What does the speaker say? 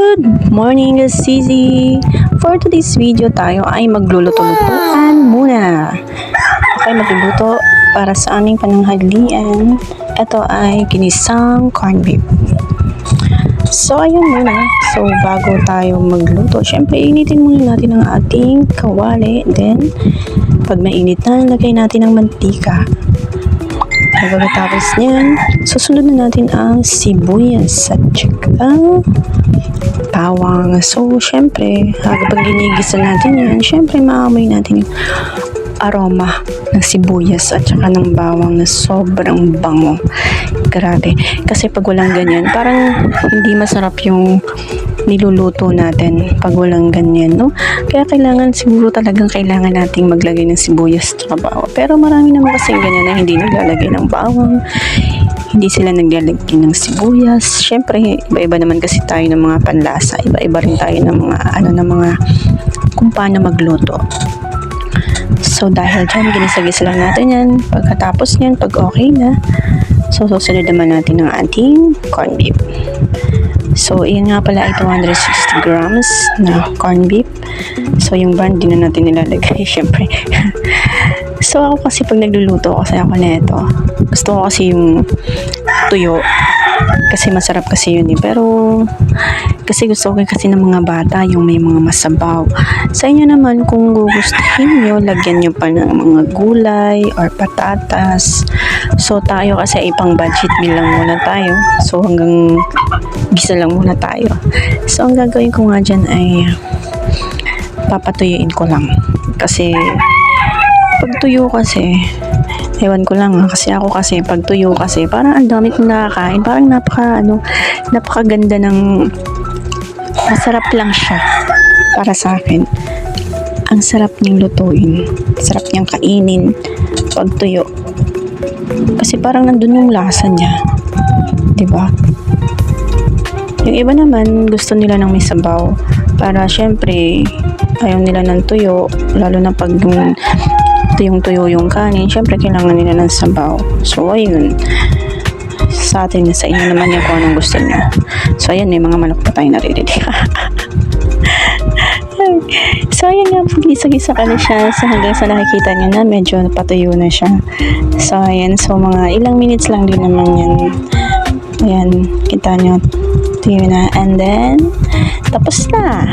Good morning, Sisi! For today's video tayo ay magluluto-lutuan muna. Okay, magluluto para sa aming pananghalian. Ito ay ginisang corned beef. So, ayun muna. So, bago tayo magluto, syempre, initin muna natin ang ating kawali. Then, pag mainit na, lagay natin ang mantika. Pagkatapos niyan, susunod na natin ang sibuyas at saka bawang. So, syempre, kapag ginigisa natin yan, syempre, maamoy natin yung aroma ng sibuyas at saka ng bawang na sobrang bango. Grabe. Kasi pag walang ganyan, parang hindi masarap yung niluluto natin pag walang ganyan, no? Kaya siguro talagang kailangan nating maglagay ng sibuyas at bawang. Pero marami naman kasi ganyan na hindi naglalagay ng bawang, hindi sila naglalagay ng sibuyas. Syempre, iba-iba naman kasi tayo ng mga panlasa. Iba-iba rin tayo ng mga kung paano magluto. So, dahil dyan, ginisagis lang natin yan. Pagkatapos yan, pag okay na, so susunod naman natin ang ating corned beef. So, iyan nga pala ay 260 grams na corned beef. So, yung brand din na natin nilalagay, syempre. So, ako kasi pag nagluluto kasi ako na ito, gusto ko kasi yung tuyo. Kasi masarap kasi yun eh. Pero, kasi gusto ko kasi ng mga bata yung may mga masabaw. Sa inyo naman, kung gugustuhin nyo, lagyan nyo pa ng mga gulay or patatas. So, tayo kasi ay pang budget meal lang muna tayo. So, hanggang gisa lang muna tayo. So, ang gagawin ko nga dyan ay papatuyuin ko lang. Kasi, pag tuyo kasi, ewan ko lang kasi ako kasi pag tuyo kasi parang ang dami kong nakakain, parang napakaganda ng masarap lang siya para sa akin. Ang sarap niyang lutuin, sarap niyang kainin pag tuyo kasi parang nandun yung lasa niya, diba? Yung iba naman gusto nila ng may sabaw para syempre ayaw nila ng tuyo, lalo na pag tuyong-tuyo yung kanin, syempre kailangan nila ng sabaw. So, ayun. Sa atin, sa inyo naman yung kung anong gusto niyo. So, ayan, may mga manok pa tayo naririnig. So, ayan nga, gisa-gisa ka na siya. So, hanggang sa nakikita niyo na, medyo patuyo na siya. So, ayan. So, mga ilang minutes lang din naman yan. Ayan, kita niyo. Tuyo na. And then, tapos na.